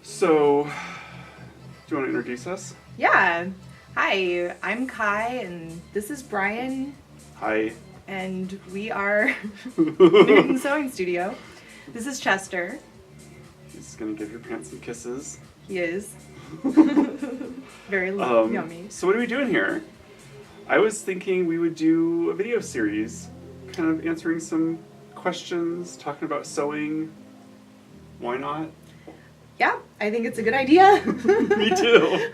So, do you want to introduce us? Yeah. Hi, I'm Kai, and this is Brian, Hi. and we are Newton Sewing Studio. This is Chester. He's going to give your pants some kisses. He is. Very yummy. So what are we doing here? I was thinking we would do a video series, kind of answering some questions, talking about sewing. Why not? Yeah, I think it's a good idea. Me too.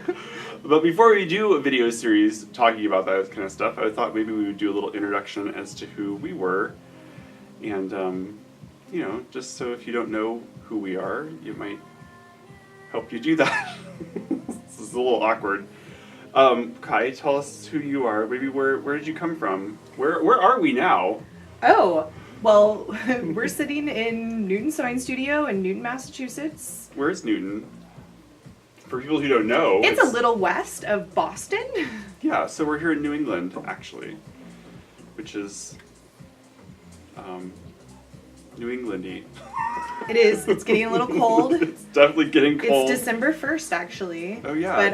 But before we do a video series talking about that kind of stuff, I thought maybe we would do a little introduction as to who we were. And, just so if you don't know who we are, it might help you do that. This is a little awkward. Kai, tell us who you are. Maybe where did you come from? Where are we now? Oh, well, we're sitting in Newton Sewing Studio in Newton, Massachusetts. Where's Newton? For people who don't know, It's a little west of Boston. Yeah, so we're here in New England, actually, which is New Englandy. It is. It's getting a little cold. It's definitely getting cold. It's December 1st, actually. Oh, yeah. But,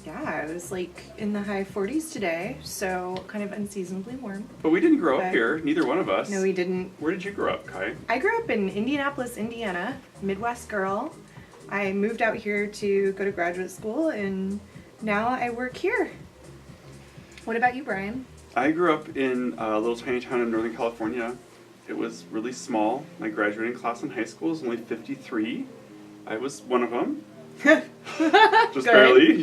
yeah, it was like in the high 40s today, so kind of unseasonably warm. But we didn't grow up here, neither one of us. No, we didn't. Where did you grow up, Kai? I grew up in Indianapolis, Indiana, Midwest girl. I moved out here to go to graduate school, and now I work here. What about you, Brian? I grew up in a little tiny town in Northern California. It was really small. My graduating class in high school was only 53. I was one of them. Just barely.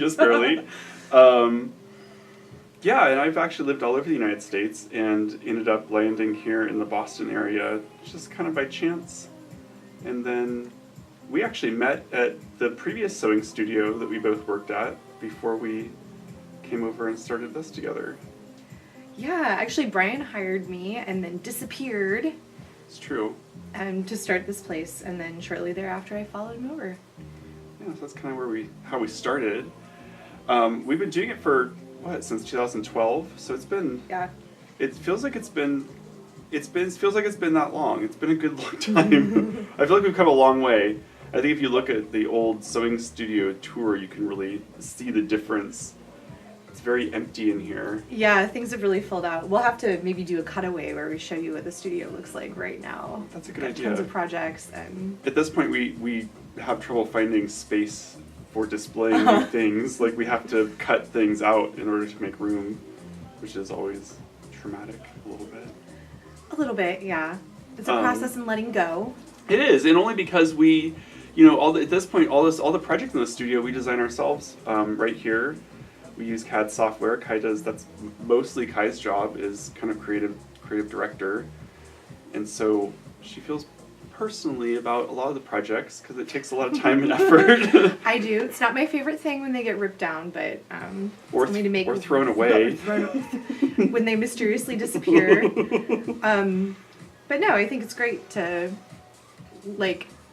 Yeah, and I've actually lived all over the United States and ended up landing here in the Boston area just kind of by chance. And then we actually met at the previous sewing studio that we both worked at before we came over and started this together. Yeah, actually, Brian hired me and then disappeared. It's true. To start this place, and then shortly thereafter, I followed him over. Yeah, so that's kind of how we started. We've been doing it for since 2012. So it's been. Yeah. It feels like it's been that long. It's been a good long time. I feel like we've come a long way. I think if you look at the old sewing studio tour, you can really see the difference. It's very empty in here. Yeah, things have really filled out. We'll have to maybe do a cutaway where we show you what the studio looks like right now. That's a good idea. Tons of projects and. At this point, we have trouble finding space for displaying new things. Like we have to cut things out in order to make room, which is always traumatic a little bit. A little bit, yeah. It's a process in letting go. It is, and only because we, at this point, all the projects in the studio we design ourselves. Right here, we use CAD software. That's mostly Kai's job is kind of creative director, and so she feels personally about a lot of the projects because it takes a lot of time and effort. I do. It's not my favorite thing when they get ripped down, but or thrown away when they mysteriously disappear. But no, I think it's great to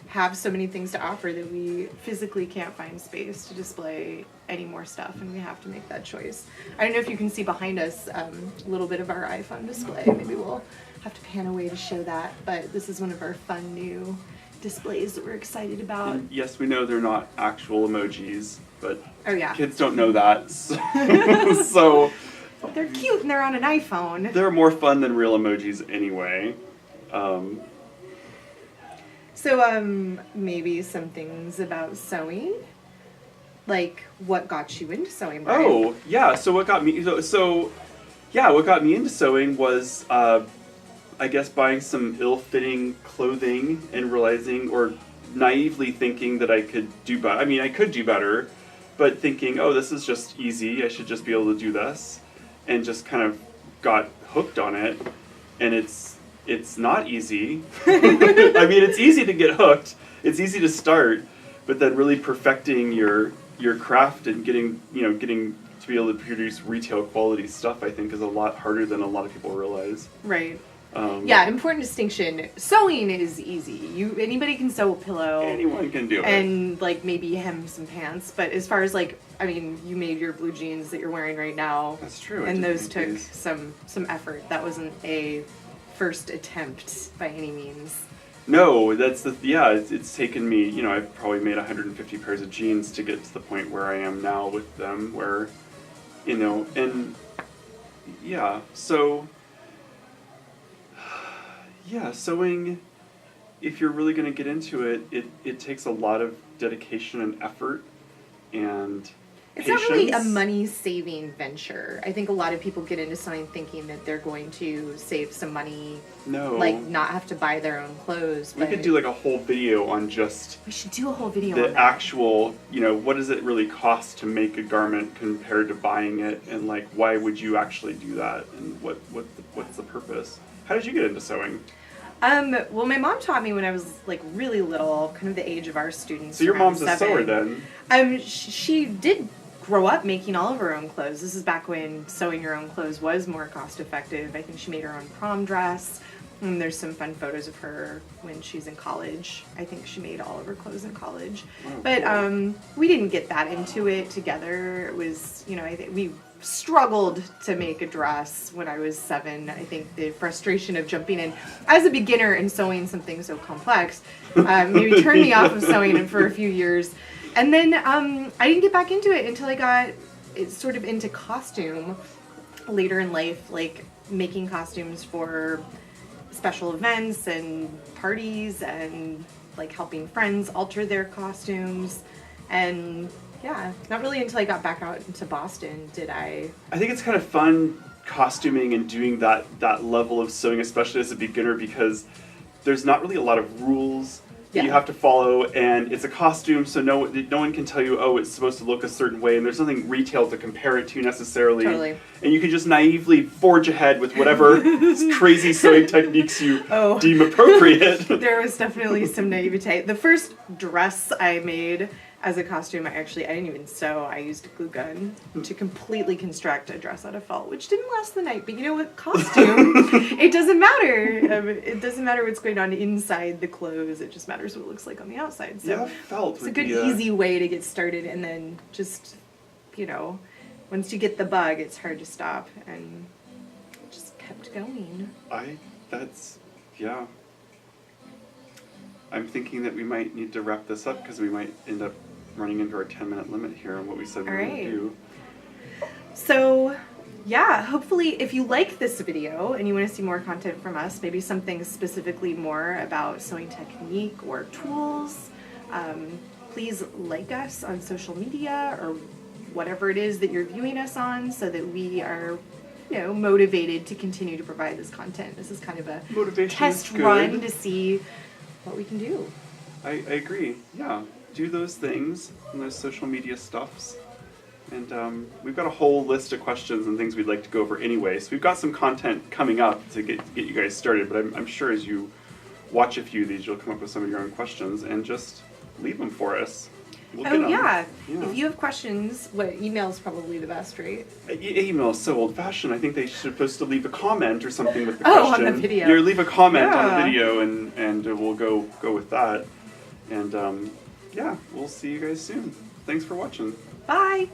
have so many things to offer that we physically can't find space to display any more stuff, and we have to make that choice. I don't know if you can see behind us a little bit of our iPhone display. Maybe we'll have to pan away to show that, but this is one of our fun new displays that we're excited about. And yes, we know they're not actual emojis, but kids don't know that. So they're cute and they're on an iPhone. They're more fun than real emojis anyway. So maybe some things about sewing, like what got you into sewing, Brian? Oh, yeah. So what got me into sewing was, I guess, buying some ill-fitting clothing and realizing, or naively thinking that I could do better. I mean, I could do better, but thinking, oh, this is just easy. I should just be able to do this, and just kind of got hooked on it. And it's not easy. I mean, it's easy to get hooked. It's easy to start, but then really perfecting your craft and getting to be able to produce retail quality stuff, I think, is a lot harder than a lot of people realize. Right. Yeah, important distinction. Sewing is easy. Anybody can sew a pillow. Anyone can do it. And maybe hem some pants. But as far as you made your blue jeans that you're wearing right now. That's true. And those took some effort. That wasn't a first attempt by any means. No, that's it's taken me, I've probably made 150 pairs of jeans to get to the point where I am now with them, where, and yeah, so, yeah, sewing, if you're really going to get into it, it takes a lot of dedication and effort and It's patience. not really a money-saving venture. I think a lot of people get into sewing thinking that they're going to save some money, No. like not have to buy their own clothes. We could do like a whole video on just We should do a whole video the on that. actual, what does it really cost to make a garment compared to buying it, and like why would you actually do that, and what's the purpose? How did you get into sewing? Well, my mom taught me when I was like really little, kind of the age of our students. So your around mom's a sewer 7. then? She did grow up making all of her own clothes. This is back when sewing your own clothes was more cost effective. I think she made her own prom dress. And there's some fun photos of her when she's in college. I think she made all of her clothes in college. Oh, but cool. we didn't get that into it together. It was, I think we struggled to make a dress when I was 7. I think the frustration of jumping in as a beginner and sewing something so complex maybe turned me off of sewing for a few years. And then I didn't get back into it until I got sort of into costume later in life, like making costumes for special events and parties and like helping friends alter their costumes. And yeah, not really until I got back out into Boston did I think it's kind of fun costuming and doing that level of sewing, especially as a beginner, because there's not really a lot of rules that you have to follow, and it's a costume, so no one can tell you, oh, it's supposed to look a certain way, and there's nothing retail to compare it to necessarily. Totally. And you can just naively forge ahead with whatever crazy sewing techniques you deem appropriate. There was definitely some naivete. The first dress I made as a costume, I didn't even sew. I used a glue gun to completely construct a dress out of felt, which didn't last the night. But you know what? Costume, it doesn't matter. It doesn't matter what's going on inside the clothes. It just matters what it looks like on the outside. So felt it's a good, easy way to get started. And then just, once you get the bug, it's hard to stop. And just kept going. I'm thinking that we might need to wrap this up because we might end up running into our 10-minute limit here on what we said we were going to do. So, yeah, hopefully if you like this video and you want to see more content from us, maybe something specifically more about sewing technique or tools, please like us on social media or whatever it is that you're viewing us on so that we are motivated to continue to provide this content. This is kind of a test run to see what we can do. I agree. Yeah, do those things and those social media stuffs. And we've got a whole list of questions and things we'd like to go over anyway. So we've got some content coming up to get you guys started. But I'm sure as you watch a few of these, you'll come up with some of your own questions and just leave them for us. We'll get them. Yeah. If you have questions, email is probably the best, right? Email is so old-fashioned. I think they're supposed to leave a comment or something with the question. On the video. Yeah, leave a comment on the video, and we'll go with that. And we'll see you guys soon. Thanks for watching. Bye.